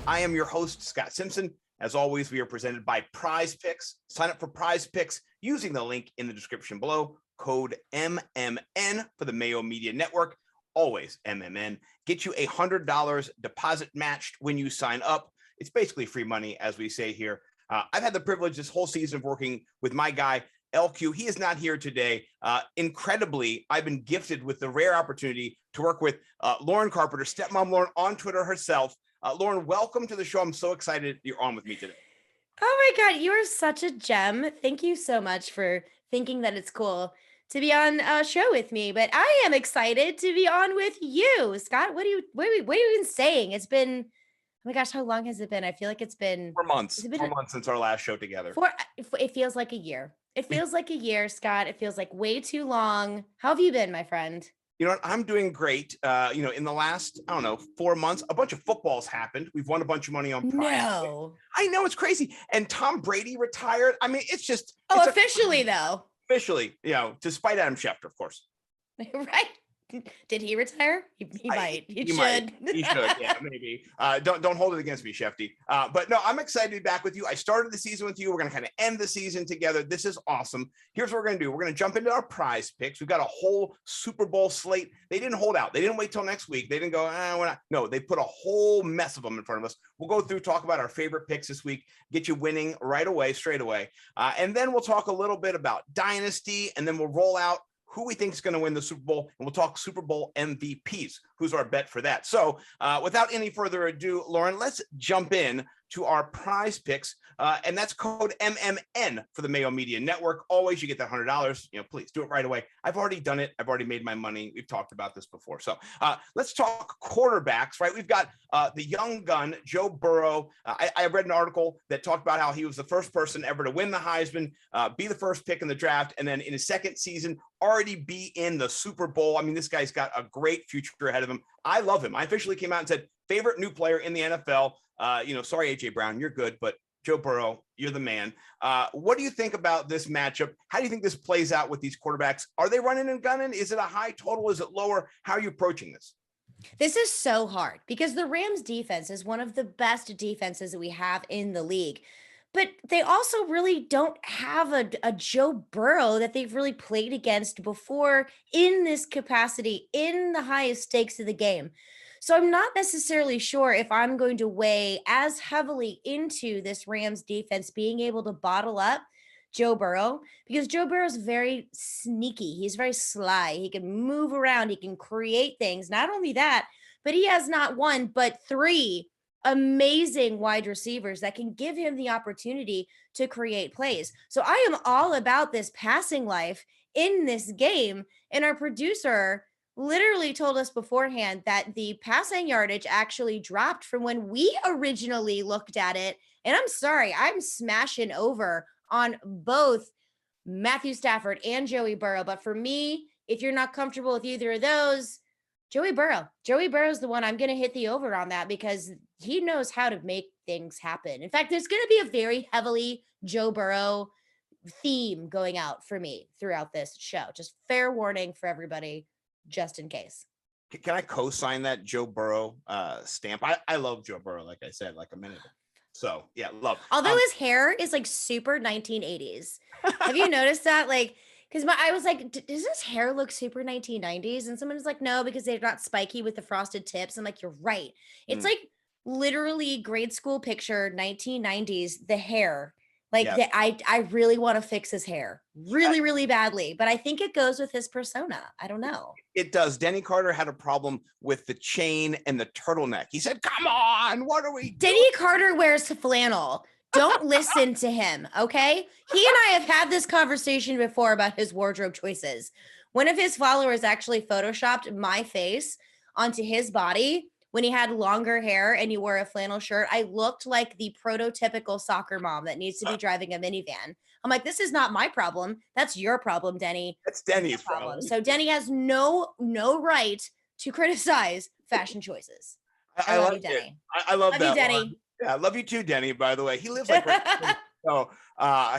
I am your host, Scott Simpson. As always, we are presented by Prize Picks. Sign up for Prize Picks using the link in the description below. Code MMN for the Mayo Media Network. Always MMN. Get you $100 deposit matched when you sign up. It's basically free money, as we say here. I've had the privilege this whole season of working with my guy, LQ. He is not here today. Incredibly, I've been gifted with the rare opportunity to work with Lauren Carpenter, stepmom Lauren on Twitter herself. Lauren, welcome to the show. I'm so excited you're on with me today. Oh my God, you are such a gem. Thank you so much for thinking that it's cool to be on a show with me. But I am excited to be on with you, Scott. What are you even saying? It's been, oh my gosh, how long has it been? I feel like it's been 4 months. 4 months since our last show together. It feels like a year. It feels like a year, Scott. It feels like way too long. How have you been, my friend? You know what? I'm doing great. In the last, 4 months, a bunch of footballs happened. We've won a bunch of money on prize. No. I know, it's crazy. And Tom Brady retired. I mean, it's just. Oh, officially, though. Officially, despite Adam Schefter, of course. Right. Did he retire? He might. He should. He should. Yeah, maybe. Don't hold it against me, Shefty. But no, I'm excited to be back with you. I started the season with you. We're going to kind of end the season together. This is awesome. Here's what we're going to do. We're going to jump into our prize picks. We've got a whole Super Bowl slate. They didn't hold out. They didn't wait till next week. They didn't go, we're not. No, they put a whole mess of them in front of us. We'll go through, talk about our favorite picks this week, get you winning right away, straight away. And then we'll talk a little bit about Dynasty, and then we'll roll out who we think is going to win the Super Bowl, and we'll talk Super Bowl MVPs. Who's our bet for that? So without any further ado, Lauren, let's jump in to our prize picks, and that's code MMN for the Mayo Media Network. Always, you get that $100. Please do it right away. I've already done it. I've already made my money. We've talked about this before. So let's talk quarterbacks, right? We've got the young gun, Joe Burrow. I read an article that talked about how he was the first person ever to win the Heisman, be the first pick in the draft, and then in his second season, already be in the Super Bowl. I mean, this guy's got a great future ahead of him. I love him. I officially came out and said, favorite new player in the NFL. Sorry, AJ Brown, you're good, but Joe Burrow, you're the man. What do you think about this matchup? How do you think this plays out with these quarterbacks? Are they running and gunning? Is it a high total? Is it lower? How are you approaching this? This is so hard because the Rams defense is one of the best defenses that we have in the league. But they also really don't have a Joe Burrow that they've really played against before in this capacity, in the highest stakes of the game. So I'm not necessarily sure if I'm going to weigh as heavily into this Rams defense being able to bottle up Joe Burrow, because Joe Burrow is very sneaky. He's very sly. He can move around. He can create things. Not only that, but he has not one, but three amazing wide receivers that can give him the opportunity to create plays. So I am all about this passing life in this game. And our producer literally told us beforehand that the passing yardage actually dropped from when we originally looked at it. And I'm sorry, I'm smashing over on both Matthew Stafford and Joey Burrow. But for me, if you're not comfortable with either of those, Joey Burrow is the one I'm going to hit the over on that because he knows how to make things happen. In fact, there's going to be a very heavily Joe Burrow theme going out for me throughout this show. Just fair warning for everybody, just in case. Can I co-sign that Joe Burrow stamp? I love Joe Burrow, like I said, like a minute ago. So yeah, love. Although his hair is like super 1980s. Have you noticed that? Like, because I was like, does his hair look super 1990s? And someone was like, no, because they're not spiky with the frosted tips. I'm like, you're right. It's like literally grade school picture, 1990s, the hair. Like I really want to fix his hair really, really badly, but I think it goes with his persona. I don't know. It does. Denny Carter had a problem with the chain and the turtleneck. He said, come on, what are we doing? Denny Carter wears flannel. Don't listen to him, okay? He and I have had this conversation before about his wardrobe choices. One of his followers actually photoshopped my face onto his body when he had longer hair and he wore a flannel shirt. I looked like the prototypical soccer mom that needs to be driving a minivan. I'm like, this is not my problem. That's your problem, Denny. That's Denny's problem. So Denny has no right to criticize fashion choices. I love you, Denny. I love that. You, Denny. Yeah, I love you too, Denny, by the way. He lives like so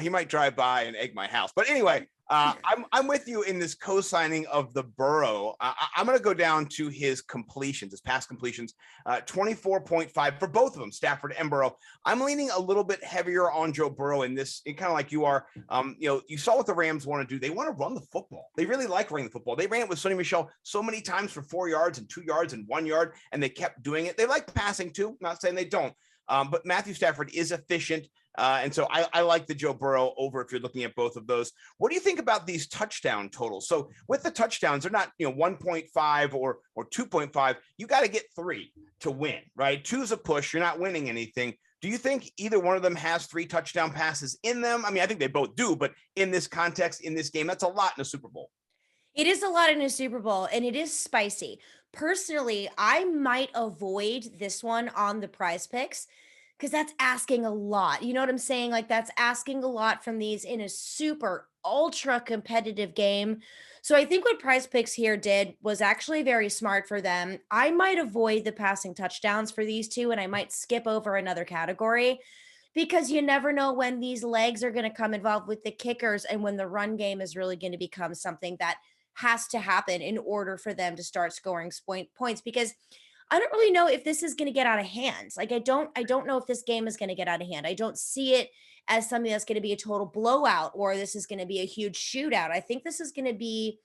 he might drive by and egg my house. But anyway, I'm with you in this co-signing of the Burrow. I'm going to go down to his completions, his pass completions, 24.5 for both of them, Stafford and Burrow. I'm leaning a little bit heavier on Joe Burrow in this, kind of like you are. You saw what the Rams want to do. They want to run the football. They really like running the football. They ran it with Sonny Michel so many times for 4 yards and 2 yards and 1 yard, and they kept doing it. They like passing too. I'm not saying they don't. But Matthew Stafford is efficient. And so I like the Joe Burrow over if you're looking at both of those. What do you think about these touchdown totals? So with the touchdowns, they're not 1.5 or 2.5. You got to get 3 to win, right? 2 is a push. You're not winning anything. Do you think either one of them has 3 touchdown passes in them? I mean, I think they both do, but in this context, in this game, that's a lot in a Super Bowl. It is a lot in a Super Bowl, and it is spicy. Personally, I might avoid this one on the Prize Picks because that's asking a lot. You know what I'm saying? Like, that's asking a lot from these in a super ultra competitive game. So I think what Prize Picks here did was actually very smart for them. I might avoid the passing touchdowns for these two, and I might skip over another category because you never know when these legs are going to come involved with the kickers and when the run game is really going to become something that has to happen in order for them to start scoring points, because I don't really know if this is going to get out of hand. Like, I don't know if this game is going to get out of hand. I don't see it as something that's going to be a total blowout or this is going to be a huge shootout. I think this is going to be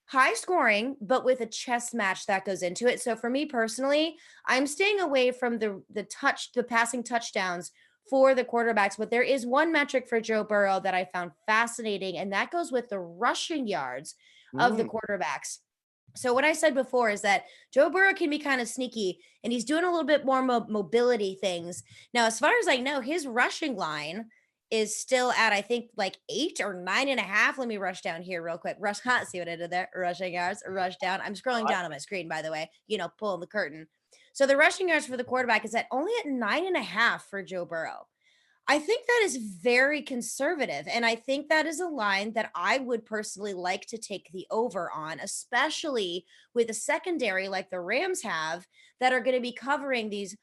high scoring, but with a chess match that goes into it. So for me personally, I'm staying away from the passing touchdowns for the quarterbacks. But there is one metric for Joe Burrow that I found fascinating, and that goes with the rushing yards of the quarterbacks. So what I said before is that Joe Burrow can be kind of sneaky, and he's doing a little bit more mobility things. Now, as far as I know, his rushing line is still at, I think, like 8 or 9.5. Let me rush down here real quick. See what I did there? Rushing yards, rush down. I'm scrolling down on my screen, by the way, pulling the curtain. So the rushing yards for the quarterback is only at 9.5 for Joe Burrow. I think that is very conservative. And I think that is a line that I would personally like to take the over on, especially with a secondary like the Rams have that are going to be covering these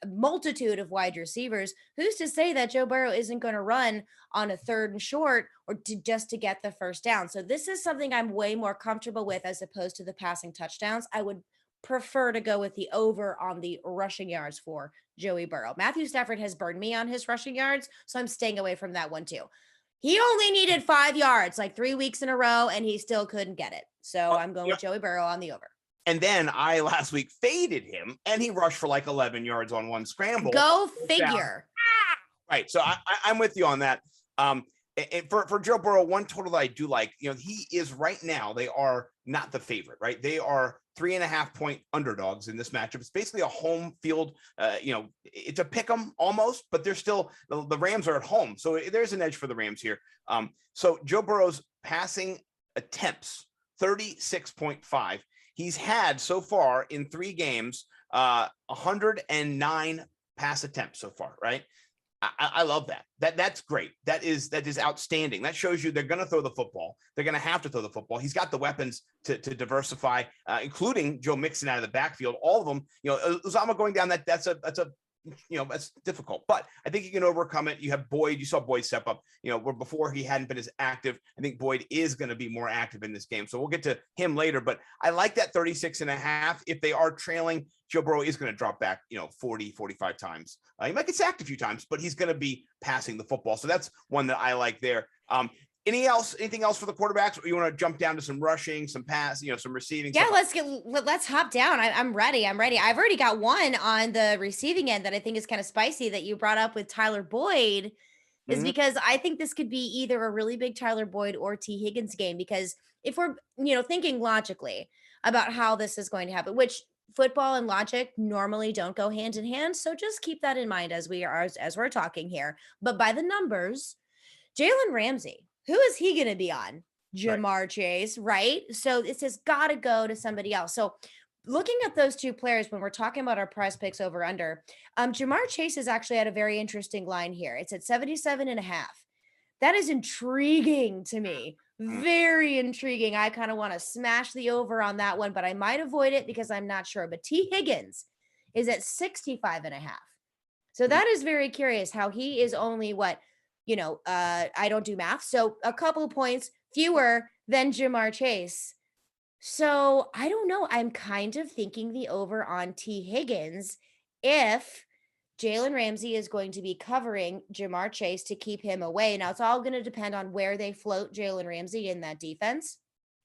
multitude of wide receivers. Who's to say that Joe Burrow isn't going to run on a 3rd and short or just to get the first down? So this is something I'm way more comfortable with as opposed to the passing touchdowns. I would prefer to go with the over on the rushing yards for Joey Burrow. Matthew Stafford has burned me on his rushing yards, so I'm staying away from that one too. He only needed 5 yards like 3 weeks in a row, and he still couldn't get it. So I'm going with Joey Burrow on the over. And then I last week faded him, and he rushed for like 11 yards on one scramble. Go figure. Right. So I'm with you on that. And for Joe Burrow, one total that I do like, he is right now, they are not the favorite, right? They are 3.5 point underdogs in this matchup. It's basically a home field. It's a pick 'em almost, but they're still, the Rams are at home. So there's an edge for the Rams here. So Joe Burrow's passing attempts, 36.5. He's had so far in 3 games, 109 pass attempts so far, right? I love that. That's great. That is outstanding. That shows you they're going to throw the football. They're going to have to throw the football. He's got the weapons to diversify, including Joe Mixon out of the backfield. All of them. Uzama going down. That's difficult, but I think you can overcome it. You have Boyd. You saw Boyd step up. Where before he hadn't been as active. I think Boyd is going to be more active in this game. So we'll get to him later. But I like that 36.5. If they are trailing, Joe Burrow is going to drop back, 40, 45 times. He might get sacked a few times, but he's going to be passing the football. So that's one that I like there. Anything else for the quarterbacks, or you want to jump down to some rushing, some pass, some receiving? Yeah, let's hop down. I'm ready. I've already got one on the receiving end that I think is kind of spicy that you brought up with Tyler Boyd, is because I think this could be either a really big Tyler Boyd or T. Higgins game, because if we're, thinking logically about how this is going to happen, which football and logic normally don't go hand in hand. So just keep that in mind as we're talking here. But by the numbers, Jalen Ramsey, who is he going to be on? Jamar Chase, right? So this has got to go to somebody else. So looking at those two players, when we're talking about our Prize Picks over under, Jamar Chase is actually at a very interesting line here. It's at 77.5. That is intriguing to me. Very intriguing. I kind of want to smash the over on that one, but I might avoid it because I'm not sure. But T. Higgins is at 65.5. So that is very curious how he is only I don't do math. So a couple of points, fewer than Jamar Chase. So I don't know. I'm kind of thinking the over on T. Higgins if Jalen Ramsey is going to be covering Jamar Chase to keep him away. Now, it's all going to depend on where they float Jalen Ramsey in that defense.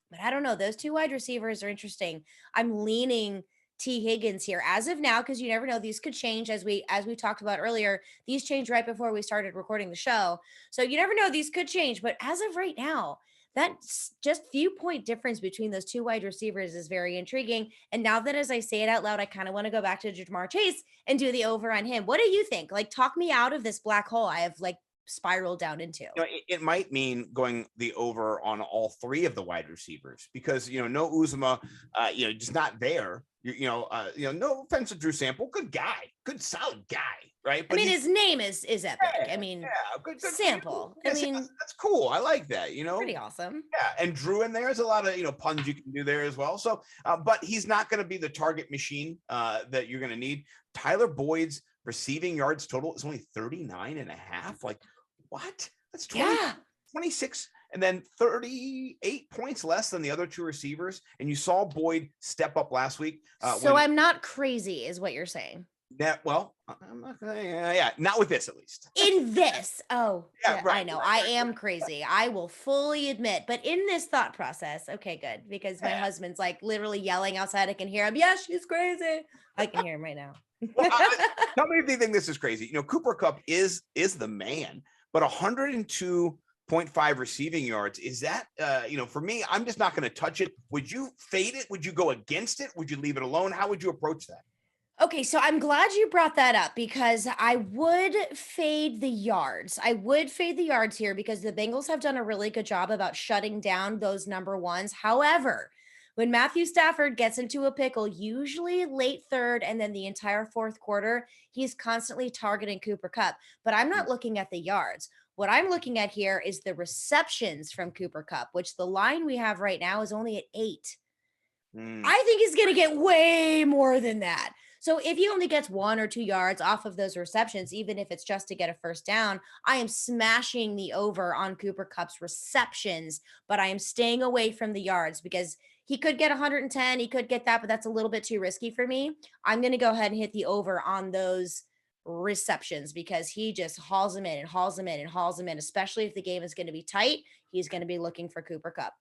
But I don't know. Those two wide receivers are interesting. I'm leaning T. Higgins here as of now, because you never know. These could change as we talked about earlier. These changed right before we started recording the show. So you never know. These could change. But as of right now, that's just few point difference between those two wide receivers is very intriguing. And now that as I say it out loud, I kind of want to go back to Jamar Chase and do the over on him. What do you think? Like, talk me out of this black hole I have like spiraled down into. It might mean going the over on all three of the wide receivers because no Uzomah, just not there. No offense to Drew Sample, good guy, good solid guy, right? But his name is epic. Good Sample. That's cool. I like that. Pretty awesome. Yeah, and Drew in there is a lot of puns you can do there as well. So, but he's not going to be the target machine that you're going to need. Tyler Boyd's receiving yards total is only 39.5. Like, what? That's 26 and then 38 points less than the other two receivers. And you saw Boyd step up last week. So I'm not crazy is what you're saying. I'm not gonna, not with this at least. In this. Oh, yeah, right, I know. Right, I am crazy. I will fully admit. But in this thought process, okay, good. Because my husband's like literally yelling outside. I can hear him. Yeah, she's crazy. I can hear him right now. Tell me if you think this is crazy. Cooper Kupp is the man, but 102.5 receiving yards. Is that, for me, I'm just not going to touch it. Would you fade it? Would you go against it? Would you leave it alone? How would you approach that? Okay, so I'm glad you brought that up because I would fade the yards. I would fade the yards here because the Bengals have done a really good job about shutting down those number ones. However, when Matthew Stafford gets into a pickle, usually late third and then the entire fourth quarter, he's constantly targeting Cooper Kupp. But I'm not looking at the yards. What I'm looking at here is the receptions from Cooper Kupp, which the line we have right now is only at 8. I think he's going to get way more than that. So if he only gets 1 or 2 yards off of those receptions, even if it's just to get a first down, I am smashing the over on Cooper Kupp's receptions, but I am staying away from the yards because he could get 110. He could get that, but that's a little bit too risky for me. I'm going to go ahead and hit the over on those receptions because he just hauls them in and hauls them in and hauls them in, especially if the game is going to be tight. He's going to be looking for Cooper Kupp.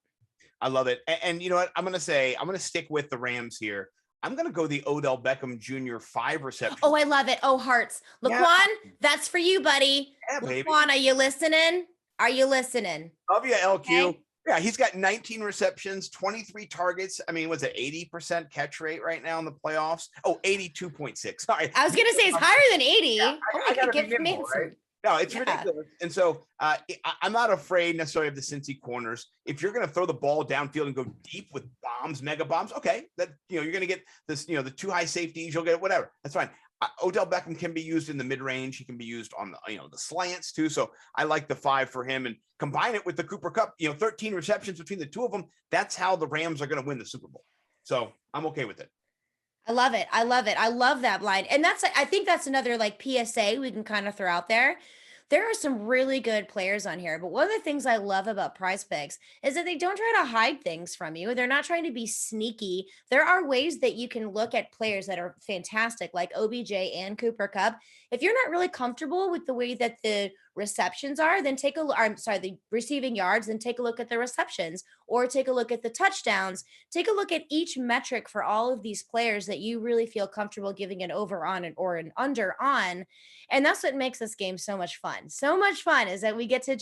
I love it. And you know what? I'm going to stick with the Rams here. I'm going to go the Odell Beckham Jr. 5 receptions. Oh, I love it. Oh, hearts. Laquan, that's for you, buddy. Yeah, baby. Laquan, are you listening? Are you listening? Love you, LQ. Okay. Yeah, he's got 19 receptions, 23 targets. I mean, was it 80% catch rate right now in the playoffs? Oh, 82.6. Sorry. I was going to say it's higher than 80. Yeah, I got to be nimble, right? No, it's ridiculous. And so I'm not afraid necessarily of the Cincy corners. If you're going to throw the ball downfield and go deep with bombs, mega bombs, okay, that you're going to get this, the 2 high safeties, you'll get whatever. That's fine. Odell Beckham can be used in the mid range. He can be used on the the slants too. So I like the 5 for him and combine it with the Cooper Kupp. 13 receptions between the two of them. That's how the Rams are going to win the Super Bowl. So I'm okay with it. I love it. I love it. I love that line. And I think that's another like PSA we can kind of throw out there. There are some really good players on here, but one of the things I love about Prize Picks is that they don't try to hide things from you. They're not trying to be sneaky. There are ways that you can look at players that are fantastic, like OBJ and Cooper Kupp. If you're not really comfortable with the way that the receptions are, then the receiving yards, then take a look at the receptions or take a look at the touchdowns. Take a look at each metric for all of these players that you really feel comfortable giving an over on or an under on. And that's what makes this game so much fun. So much fun is that we get to it's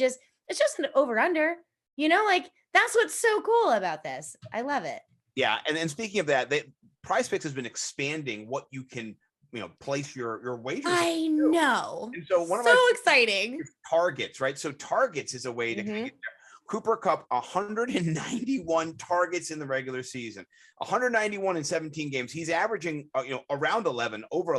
just an over under, like that's what's so cool about this. I love it. Yeah. And speaking of that, Prize Picks has been expanding what you can place your wagers. I know. And so exciting targets, right? So targets is a way to kind of get there. Cooper Kupp, 191 targets in the regular season, 191 in 17 games. He's averaging, around 11, over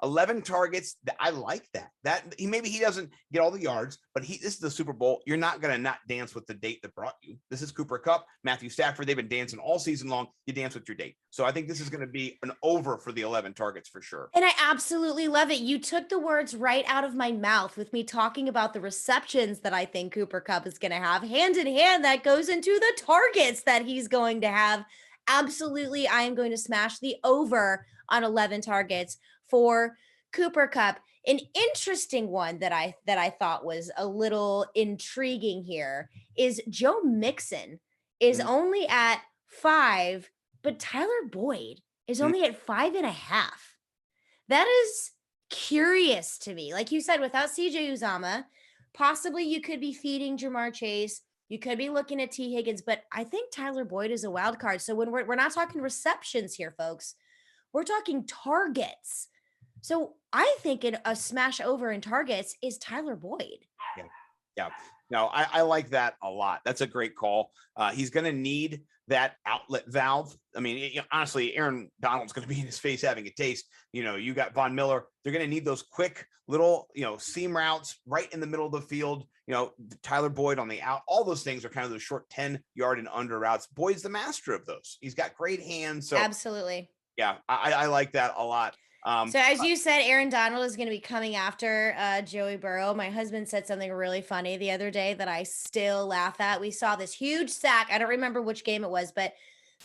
11 targets. I like that. Maybe he doesn't get all the yards, but this is the Super Bowl. You're not going to not dance with the date that brought you. This is Cooper Kupp, Matthew Stafford. They've been dancing all season long. You dance with your date. So I think this is going to be an over for the 11 targets for sure. And I absolutely love it. You took the words right out of my mouth with me talking about the receptions that I think Cooper Kupp is going to have. Hands hand in hand, that goes into the targets that he's going to have. Absolutely, I am going to smash the over on 11 targets for Cooper Kupp. An interesting one that I thought was a little intriguing here is Joe Mixon is only at 5, but Tyler Boyd is only at 5.5. That is curious to me. Like you said, without CJ Uzama, possibly you could be feeding Jamar Chase. You could be looking at T. Higgins, but I think Tyler Boyd is a wild card. So when we're not talking receptions here, folks, we're talking targets. So I think a smash over in targets is Tyler Boyd. Yeah. No, I like that a lot. That's a great call. He's going to need that outlet valve. I mean, honestly, Aaron Donald's going to be in his face having a taste. You got Von Miller. They're going to need those quick little, seam routes right in the middle of the field. Tyler Boyd on the out. All those things are kind of those short 10-yard and under routes. Boyd's the master of those. He's got great hands. So absolutely. Yeah, I like that a lot. So as you said, Aaron Donald is going to be coming after Joey Burrow. My husband said something really funny the other day that I still laugh at. We saw this huge sack. I don't remember which game it was, but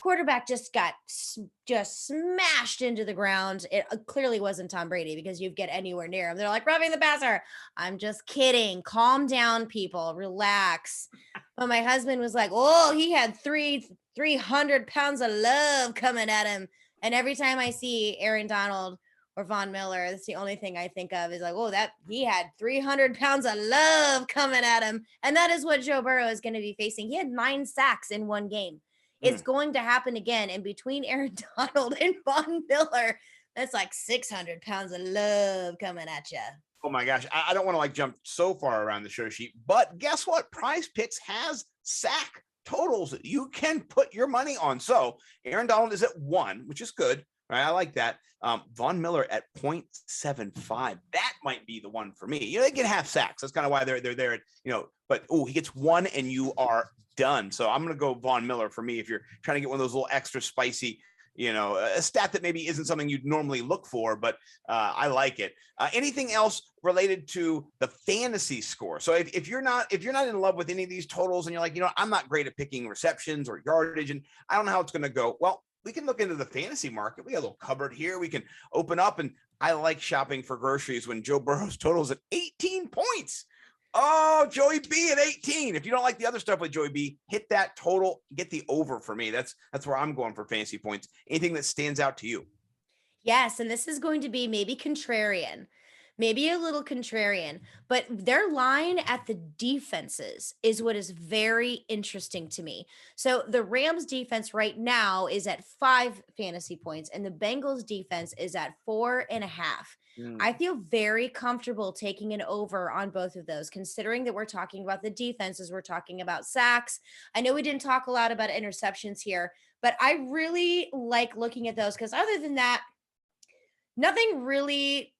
quarterback just got smashed into the ground. It clearly wasn't Tom Brady because you get anywhere near him. They're like, roughing the passer. I'm just kidding. Calm down, people. Relax. But my husband was like, oh, he had 300 pounds of love coming at him. And every time I see Aaron Donald or Von Miller, that's the only thing I think of is like, oh, that he had 300 pounds of love coming at him. And that is what Joe Burrow is going to be facing. He had 9 sacks in one game. It's going to happen again. And between Aaron Donald and Von Miller, that's like 600 pounds of love coming at you. Oh my gosh. I don't want to jump so far around the show sheet, but guess what? Prize Picks has sack totals that you can put your money on. So Aaron Donald is at 1, which is good. Right? I like that. Von Miller at 0.75. That might be the one for me. They get half sacks. That's kind of why they're there at, but he gets 1 and you are done. So I'm going to go Von Miller for me. If you're trying to get one of those little extra spicy, a stat that maybe isn't something you'd normally look for, but I like it. Anything else related to the fantasy score? So if you're not in love with any of these totals and you're like, I'm not great at picking receptions or yardage and I don't know how it's going to go. Well, we can look into the fantasy market. We got a little cupboard here. We can open up, and I like shopping for groceries when Joe Burrow's total is at 18 points. Oh, Joey B at 18. If you don't like the other stuff with Joey B, hit that total, get the over for me. That's where I'm going for fantasy points. Anything that stands out to you? Yes, and this is going to be maybe contrarian. Maybe a little contrarian, but their line at the defenses is what is very interesting to me. So the Rams defense right now is at 5 fantasy points and the Bengals defense is at 4.5. I feel very comfortable taking an over on both of those, considering that we're talking about the defenses, we're talking about sacks. I know we didn't talk a lot about interceptions here, but I really like looking at those because other than that, nothing really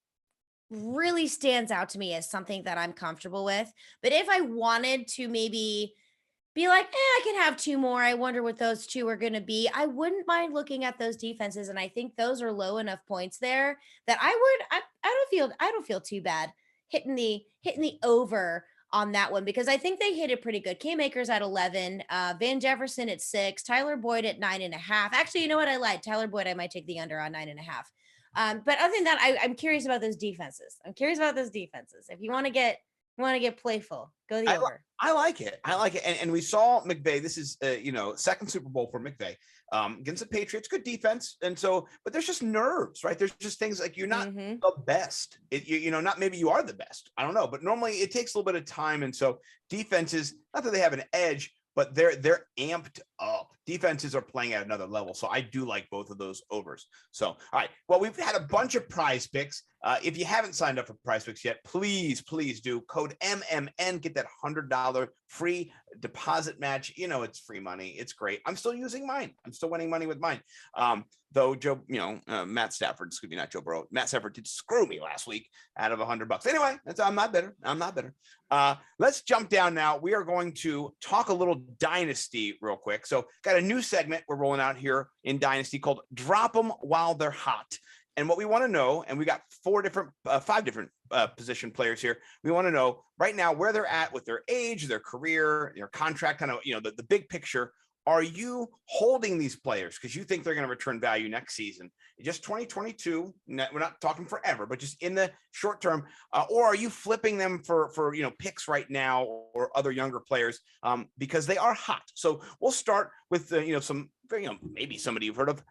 stands out to me as something that I'm comfortable with. But if I wanted to maybe be like, I can have 2 more, I wonder what those 2 are going to be, I wouldn't mind looking at those defenses. And I think those are low enough points there that I don't feel too bad hitting the over on that one, because I think they hit it pretty good. Cam Akers at 11, Van Jefferson at 6, Tyler Boyd at 9.5. Actually, you know what? I lied. Tyler Boyd, I might take the under on 9.5. But other than that, I'm curious about those defenses. If you want to get playful, go the over. I like it. And we saw McVay. This is, second Super Bowl for McVay against the Patriots. Good defense. And so, but there's just nerves, right? There's just things like you're not the best. Not maybe you are the best. I don't know. But normally it takes a little bit of time. And so defenses, not that they have an edge, but they're amped up. Defenses are playing at another level. So I do like both of those overs. So, all right. Well, we've had a bunch of prize picks. If you haven't signed up for prize picks yet, please do. Code MMN, get that $100 free deposit match. It's free money. It's great. I'm still using mine. I'm still winning money with mine. Though Joe, Matt Stafford, excuse me, not Joe Burrow. Matt Stafford did screw me last week out of $100. Anyway, I'm not better. Let's jump down now. We are going to talk a little Dynasty real quick. So got a new segment we're rolling out here in Dynasty called Drop 'em While They're Hot. And what we want to know, and we got five different position players here. We want to know right now where they're at with their age, their career, their contract, kind of, the big picture. Are you holding these players because you think they're going to return value next season? Just 2022, we're not talking forever, but just in the short term, or are you flipping them for picks right now or other younger players because they are hot? So we'll start with some maybe somebody you've heard of,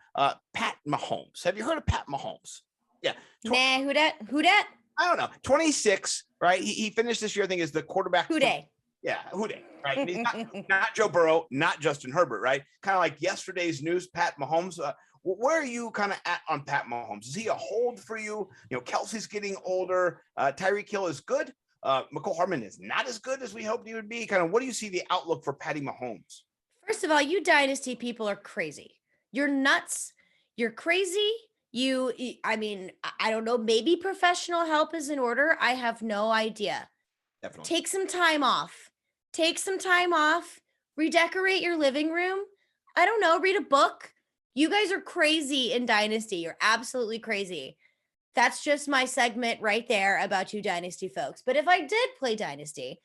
Pat Mahomes. Have you heard of Pat Mahomes? Yeah. Nah, who dat? I don't know. 26, right? He finished this year, I think, is the quarterback. Who day? Yeah, who day, right? And he's not Joe Burrow, not Justin Herbert, right? Kind of like yesterday's news, Pat Mahomes. Where are you kind of at on Pat Mahomes? Is he a hold for you? Kelsey's getting older. Tyreek Hill is good. McCole Hardman is not as good as we hoped he would be. Kind of, what do you see the outlook for Patty Mahomes? First of all, you Dynasty people are crazy. You're nuts. You're crazy. I mean, I don't know. Maybe professional help is in order. I have no idea. Definitely. Take some time off. Redecorate your living room. I don't know. Read a book. You guys are crazy in Dynasty. You're absolutely crazy. That's just my segment right there about you Dynasty folks. But if I did play Dynasty,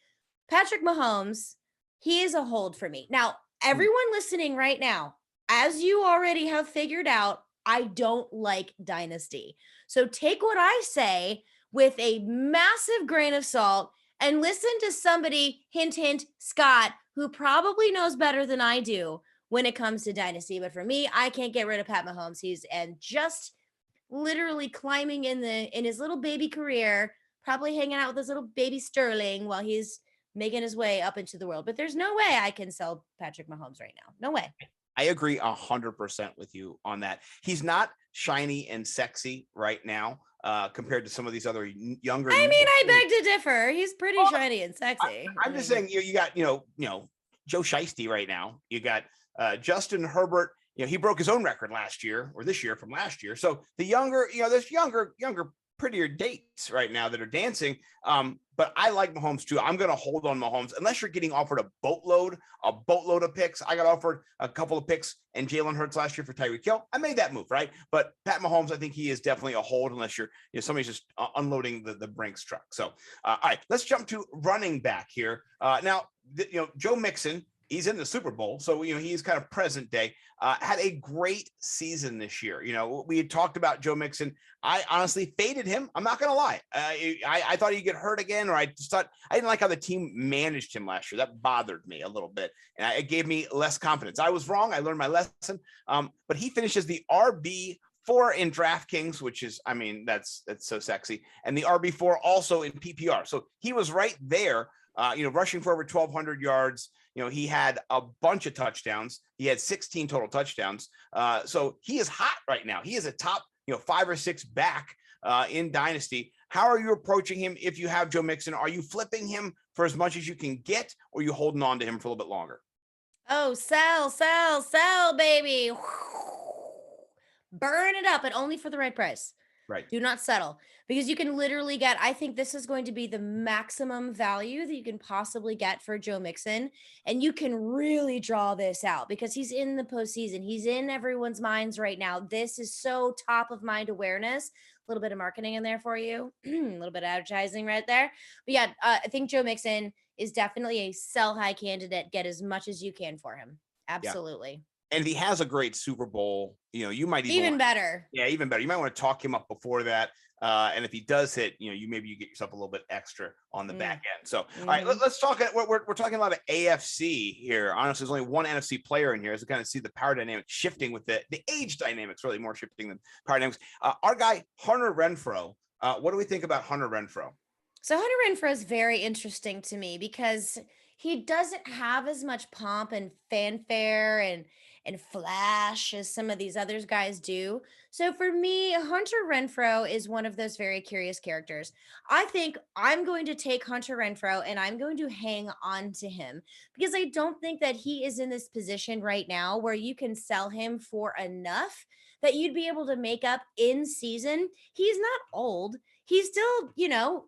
Patrick Mahomes, he is a hold for me. Now, everyone listening right now, as you already have figured out, I don't like Dynasty. So take what I say with a massive grain of salt and listen to somebody, hint, hint, Scott, who probably knows better than I do when it comes to Dynasty. But for me, I can't get rid of Pat Mahomes. He's just literally climbing in his little baby career, probably hanging out with his little baby Sterling while he's making his way up into the world. But there's no way I can sell Patrick Mahomes right now. No way. I agree 100% with you on that. He's not shiny and sexy right now compared to some of these other younger. I mean, I beg to differ. He's pretty shiny and sexy. I'm just saying, you got Joe Shiesty right now. You got Justin Herbert. He broke his own record last year or this year from last year. So the younger, there's younger, prettier dates right now that are dancing. But I like Mahomes too. I'm going to hold on Mahomes unless you're getting offered a boatload of picks. I got offered a couple of picks and Jalen Hurts last year for Tyreek Hill. I made that move, right? But Pat Mahomes, I think he is definitely a hold unless you're, somebody's just unloading the Brinks truck. So, all right, let's jump to running back here. Now, Joe Mixon, he's in the Super Bowl. So, he's kind of present day, had a great season this year. We had talked about Joe Mixon. I honestly faded him. I'm not going to lie. I thought he'd get hurt again, or I just thought I didn't like how the team managed him last year. That bothered me a little bit. And it gave me less confidence. I was wrong. I learned my lesson. But he finishes the RB4 in DraftKings, which is, I mean, that's so sexy. And the RB4 also in PPR. So he was right there, rushing for over 1,200 yards. He had a bunch of touchdowns. He had 16 total touchdowns. So he is hot right now. He is a top, 5 or 6 back in Dynasty. How are you approaching him if you have Joe Mixon? Are you flipping him for as much as you can get, or are you holding on to him for a little bit longer? Oh, sell, baby. Burn it up, and only for the right price. Right. Do not settle, because you can literally get, I think this is going to be the maximum value that you can possibly get for Joe Mixon. And you can really draw this out because he's in the postseason. He's in everyone's minds right now. This is so top of mind awareness. A little bit of marketing in there for you, a little bit of advertising right there. But yeah, I think Joe Mixon is definitely a sell high candidate. Get as much as you can for him. Absolutely. Yeah. And if he has a great Super Bowl, you might even better. Yeah, even better. You might want to talk him up before that. And if he does hit, you get yourself a little bit extra on the back end. So, all right, let's talk. We're talking a lot of AFC here. Honestly, there's only one NFC player in here, as we kind of see the power dynamic shifting with the age dynamics, really more shifting than power dynamics. Our guy, Hunter Renfrow. What do we think about Hunter Renfrow? So Hunter Renfrow is very interesting to me because he doesn't have as much pomp and fanfare and flash as some of these other guys do. So for me, Hunter Renfrow is one of those very curious characters. I think I'm going to take Hunter Renfrow and I'm going to hang on to him because I don't think that he is in this position right now where you can sell him for enough that you'd be able to make up in season. He's not old. He's still,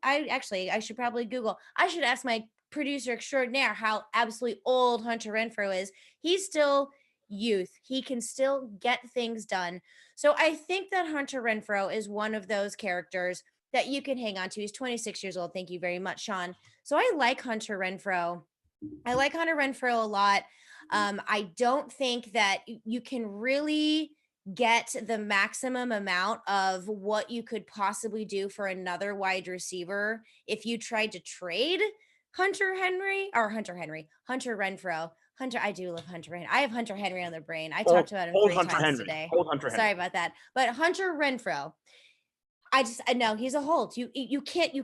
I should probably Google. I should ask my producer extraordinaire how absolutely old Hunter Renfrow is. He's still youth. He can still get things done. So I think that Hunter Renfrow is one of those characters that you can hang on to. He's 26 years old. Thank you very much, Sean. So I like Hunter Renfrow. I like Hunter Renfrow a lot. I don't think that you can really get the maximum amount of what you could possibly do for another wide receiver if you tried to trade Hunter Renfrow. I do love Hunter Henry. I have Hunter Henry on the brain. I talked about him Hold 3 Hunter times Henry. today. Hold Hunter Henry. Sorry about that. But Hunter Renfrow, I know he's a hold. You can't. You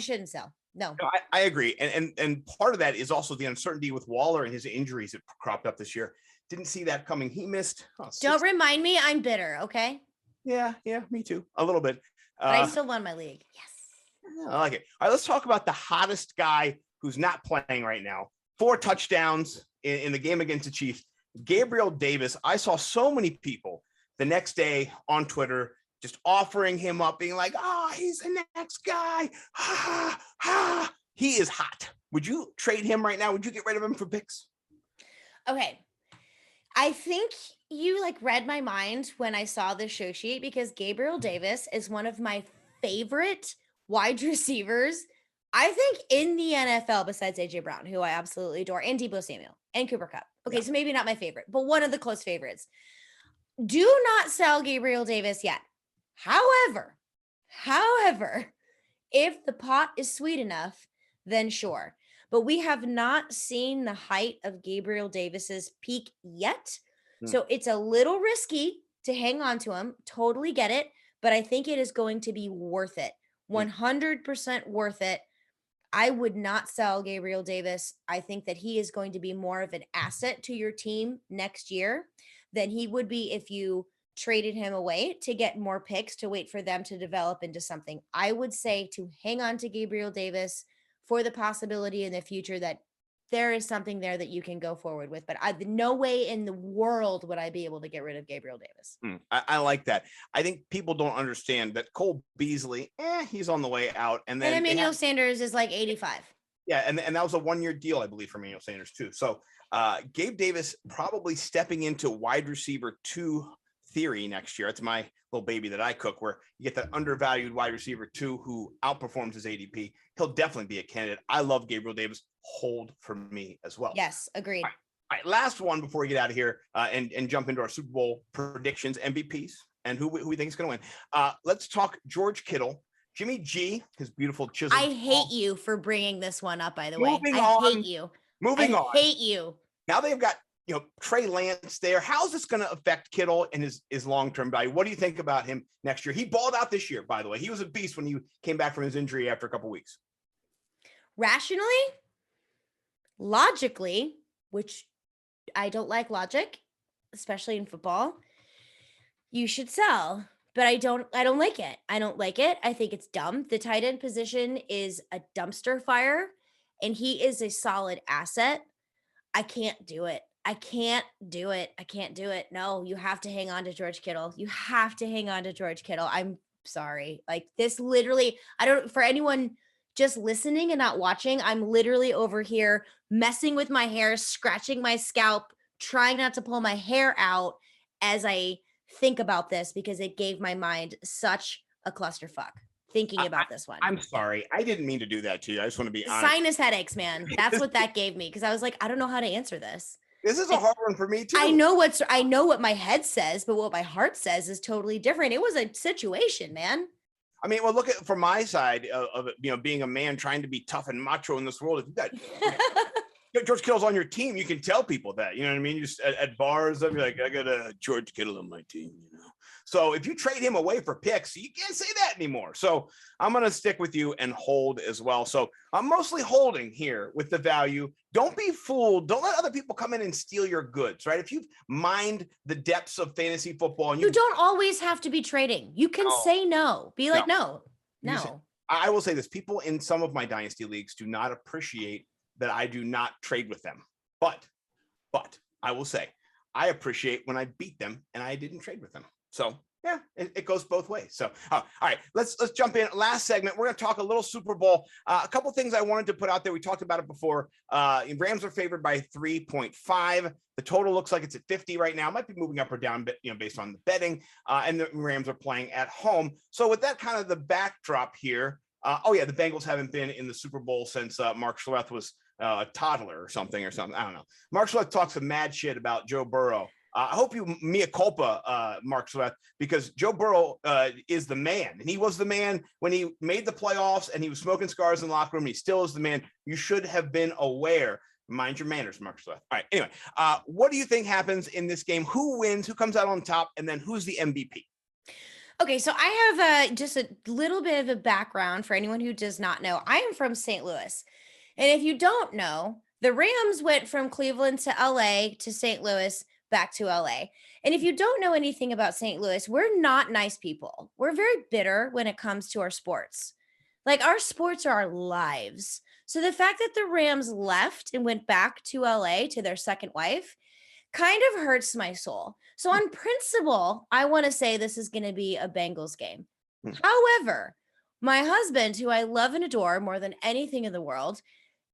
shouldn't sell. No. I agree. And part of that is also the uncertainty with Waller and his injuries that cropped up this year. Didn't see that coming. He missed. Don't remind me. I'm bitter. Okay. Yeah, me too. A little bit. But I still won my league. Yes. I like it. All right, let's talk about the hottest guy who's not playing right now. 4 touchdowns in the game against the Chiefs. Gabriel Davis. I saw so many people the next day on Twitter just offering him up, being like, he's the next guy. He is hot. Would you trade him right now? Would you get rid of him for picks? Okay. I think you read my mind when I saw this show sheet, because Gabriel Davis is one of my favorite wide receivers, I think, in the NFL, besides AJ Brown, who I absolutely adore, and Deebo Samuel and Cooper Kupp. Okay. Yeah. So maybe not my favorite, but one of the close favorites. Do not sell Gabriel Davis yet. However, if the pot is sweet enough, then sure. But we have not seen the height of Gabriel Davis's peak yet. So it's a little risky to hang on to him. Totally get it. But I think it is going to be worth it. 100% worth it. I would not sell Gabriel Davis. I think that he is going to be more of an asset to your team next year than he would be if you traded him away to get more picks to wait for them to develop into something. I would say to hang on to Gabriel Davis for the possibility in the future that there is something there that you can go forward with. But no way in the world would I be able to get rid of Gabriel Davis. I like that. I think people don't understand that Cole Beasley, he's on the way out. And then Emmanuel Sanders is like 85. Yeah, and that was a 1-year deal, I believe, for Emmanuel Sanders too. So Gabe Davis probably stepping into wide receiver 2 theory next year. It's my little baby that I cook, where you get that undervalued wide receiver 2 who outperforms his ADP. He'll definitely be a candidate. I love Gabriel Davis. Hold for me as well. Yes, agreed. All right, last one before we get out of here and jump into our Super Bowl predictions, MVPs, and who we think is going to win. Let's talk George Kittle. Jimmy G, his beautiful chisel. I hate you for bringing this one up, by the way. Moving on. Hate you. Moving on. I hate you. Now they've got Trey Lance there. How's this going to affect Kittle and his long-term value? What do you think about him next year? He balled out this year, by the way. He was a beast when he came back from his injury after a couple of weeks. Rationally, logically, which I don't like logic, especially in football, you should sell. But I don't like it. I don't like it. I think it's dumb. The tight end position is a dumpster fire, and he is a solid asset. I can't do it. I can't do it. No, you have to hang on to George Kittle. I'm sorry. This literally, for anyone just listening and not watching, I'm literally over here messing with my hair, scratching my scalp, trying not to pull my hair out as I think about this, because it gave my mind such a clusterfuck thinking about this one. I'm sorry. I didn't mean to do that to you. I just want to be honest. Sinus headaches, man. That's what that gave me, because I was like, I don't know how to answer this. This is a hard one for me too. I know what my head says, but what my heart says is totally different. It was a situation, man. I mean, well, look at from my side of it, being a man trying to be tough and macho in this world. If you got George Kittle's on your team, you can tell people that. You know what I mean? You just at bars, I'll be like, I got a George Kittle on my team. So if you trade him away for picks, you can't say that anymore. So I'm going to stick with you and hold as well. So I'm mostly holding here with the value. Don't be fooled. Don't let other people come in and steal your goods, right? If you've mined the depths of fantasy football, and you don't always have to be trading. You can say no. Be like, no. I will say this. People in some of my dynasty leagues do not appreciate that I do not trade with them. But I will say, I appreciate when I beat them and I didn't trade with them. So yeah, it goes both ways. So, all right, let's jump in. Last segment, we're going to talk a little Super Bowl. A couple things I wanted to put out there. We talked about it before. Rams are favored by 3.5. The total looks like it's at 50 right now. It might be moving up or down, but based on the betting. And the Rams are playing at home. So with that kind of the backdrop here. The Bengals haven't been in the Super Bowl since Mark Schlereth was a toddler or something. I don't know. Mark Schlereth talks some mad shit about Joe Burrow. I hope you mea culpa, Mark Schlereth, because Joe Burrow is the man. And he was the man when he made the playoffs and he was smoking cigars in the locker room. He still is the man. You should have been aware. Mind your manners, Mark Schlereth. All right. Anyway, what do you think happens in this game? Who wins? Who comes out on top? And then who's the MVP? Okay, so I have just a little bit of a background for anyone who does not know. I am from St. Louis. And if you don't know, the Rams went from Cleveland to LA to St. Louis back to LA. And if you don't know anything about St. Louis, we're not nice people. We're very bitter when it comes to our sports. Like our sports are our lives. So the fact that the Rams left and went back to LA to their second wife kind of hurts my soul. So on principle, I want to say this is going to be a Bengals game. However, my husband, who I love and adore more than anything in the world,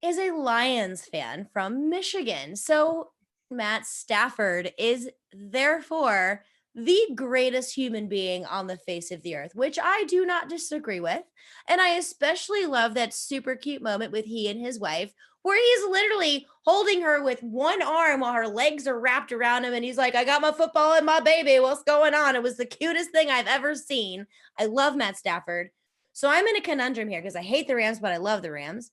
is a Lions fan from Michigan. So Matt Stafford is therefore the greatest human being on the face of the earth, which I do not disagree with. And I especially love that super cute moment with he and his wife, where he's literally holding her with one arm while her legs are wrapped around him. And he's like, I got my football and my baby. What's going on? It was the cutest thing I've ever seen. I love Matt Stafford. So I'm in a conundrum here because I hate the Rams, but I love the Rams.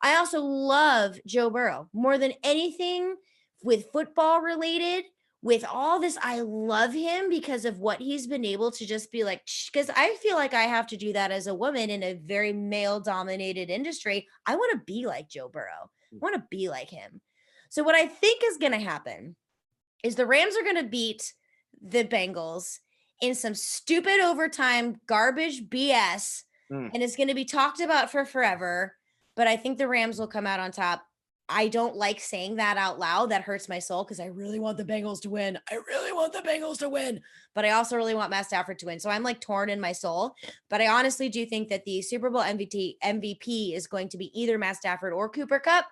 I also love Joe Burrow more than anything with football related. With all this, I love him because of what he's been able to just be like, because I feel like I have to do that as a woman in a very male dominated industry. I want to be like Joe Burrow. I want to be like him. So what I think is going to happen is the Rams are going to beat the Bengals in some stupid overtime garbage BS. And it's going to be talked about for forever. But I think the Rams will come out on top. I don't like saying that out loud. That hurts my soul because I really want the Bengals to win. But I also really want Matt Stafford to win. So I'm like torn in my soul. But I honestly do think that the Super Bowl MVP is going to be either Matt Stafford or Cooper Kupp.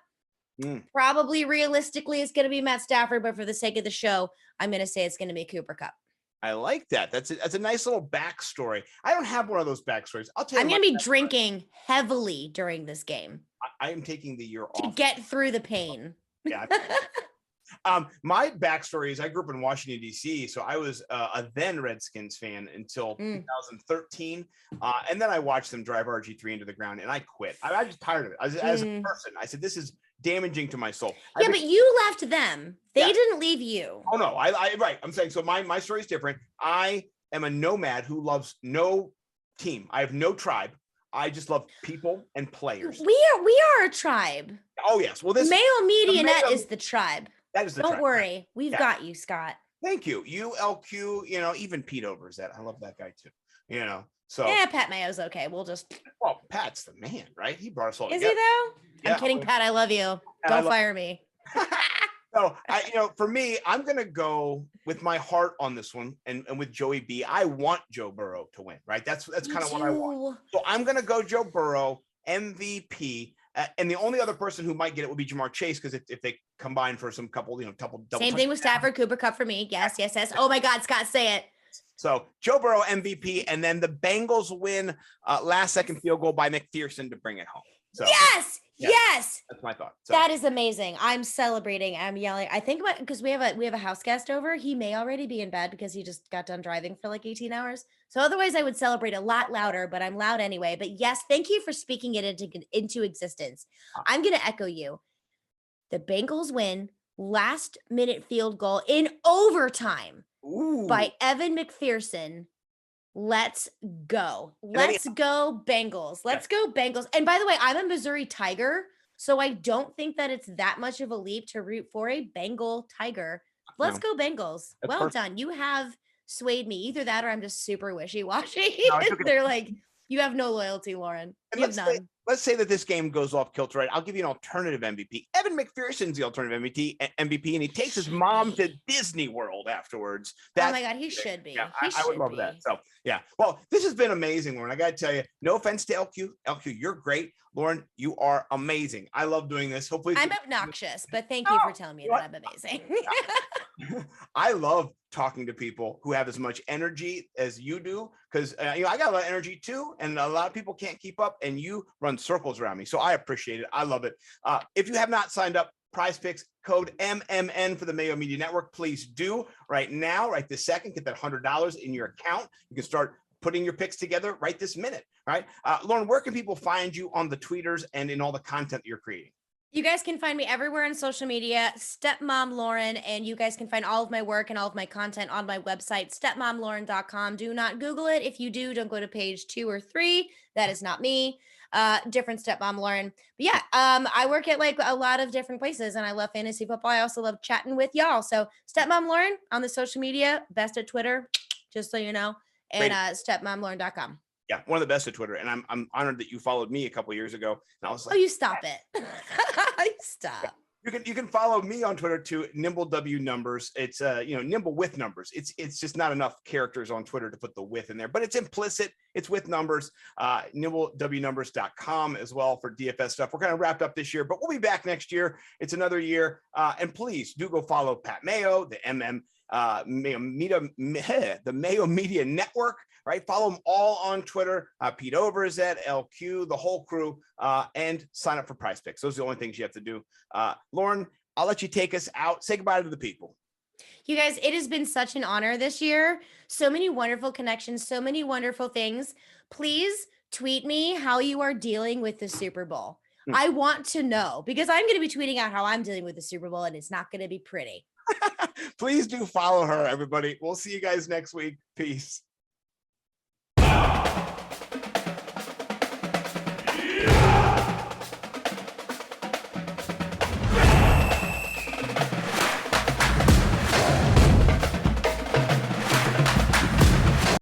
Probably realistically, it's going to be Matt Stafford. But for the sake of the show, I'm going to say it's going to be Cooper Kupp. I like that. That's a nice little backstory. I don't have one of those backstories. I'll tell you. I'm going to be drinking heavily during this game. I am taking the year off to get through the pain. Yeah. My backstory is I grew up in Washington, D.C., so I was a then Redskins fan until 2013. And then I watched them drive RG3 into the ground and I quit. I was just tired of it. As a person, I said, this is damaging to my soul. Yeah, but you left them. They didn't leave you. Oh, no. Right. I'm saying, so my story is different. I am a nomad who loves no team. I have no tribe. I just love people and players. We are a tribe. Oh, yes. Well, this Mayo Media Net is the tribe. That is the Don't tribe. worry. We've got you, Scott. Thank you. ULQ, even Pete Overs that. I love that guy too. So yeah, Pat Mayo's okay. We'll just Pat's the man, right? He brought us all Is together. he though? Yeah. I'm kidding, Pat. I love you. Don't fire me. No, for me, I'm gonna go with my heart on this one, and with Joey B. I want Joe Burrow to win, right? That's kind of what I want. So I'm gonna go Joe Burrow MVP, and the only other person who might get it would be Jamar Chase because if they combine for some couple double. Same thing with Stafford, Cooper Kupp for me. Yes. Oh my God, Scott, say it. So Joe Burrow MVP, and then the Bengals win last second field goal by McPherson to bring it home. So, yes. That's my thought. So. That is amazing. I'm celebrating. I'm yelling. I think because we have a house guest over. He may already be in bed because he just got done driving for like 18 hours. So otherwise I would celebrate a lot louder, but I'm loud anyway. But yes, thank you for speaking it into existence. I'm going to echo you. The Bengals win last minute field goal in overtime by Evan McPherson. Let's go. Let's go Bengals. Let's go Bengals. And by the way, I'm a Missouri Tiger, so I don't think that it's that much of a leap to root for a Bengal Tiger. Let's go Bengals. Well done. You have swayed me. Either that or I'm just super wishy-washy. They're like, You have no loyalty, Lauren. And You have none. let's say that this game goes off kilter, right? I'll give you an alternative MVP. Evan McPherson's the alternative MVP, and he takes his mom to Disney World afterwards. Oh my God, he should be. Yeah, I would love that. So yeah. Well, this has been amazing, Lauren. I got to tell you, no offense to LQ. LQ, you're great. Lauren, you are amazing. I love doing this. Hopefully I'm obnoxious, but thank you for telling me that I'm amazing. I love talking to people who have as much energy as you do, because I got a lot of energy too, and a lot of people can't keep up, and you run circles around me. So I appreciate it. I love it. If you have not signed up, Prize Picks, code MMN for the Mayo Media Network. Please do right now, right this second. Get that $100 in your account. You can start putting your picks together right this minute. Right, Lauren, where can people find you on the tweeters and in all the content that you're creating? You guys can find me everywhere on social media, Stepmom Lauren, and you guys can find all of my work and all of my content on my website, stepmomlauren.com. Do not Google it. If you do, don't go to page 2 or 3. That is not me. Different Stepmom Lauren. But yeah, I work at like a lot of different places, and I love fantasy football. I also love chatting with y'all. So Stepmom Lauren on the social media, best at Twitter, just so you know, and stepmomlauren.com. Yeah, one of the best at Twitter, and I'm honored that you followed me a couple of years ago. And I was like, "Oh, you stop it! Stop." You can follow me on Twitter too, Nimble W Numbers. It's Nimble with numbers. It's just not enough characters on Twitter to put the with in there, but it's implicit. It's with numbers. NimbleWnumbers.com as well for DFS stuff. We're kind of wrapped up this year, but we'll be back next year. It's another year, and please do go follow Pat Mayo, the the Mayo Media Network, right? Follow them all on Twitter. Pete Overzet, LQ, the whole crew, and sign up for Prize Picks. Those are the only things you have to do. Lauren, I'll let you take us out. Say goodbye to the people. You guys, it has been such an honor this year. So many wonderful connections, so many wonderful things. Please tweet me how you are dealing with the Super Bowl. I want to know, because I'm going to be tweeting out how I'm dealing with the Super Bowl, and it's not going to be pretty. Please do follow her, everybody. We'll see you guys next week. Peace.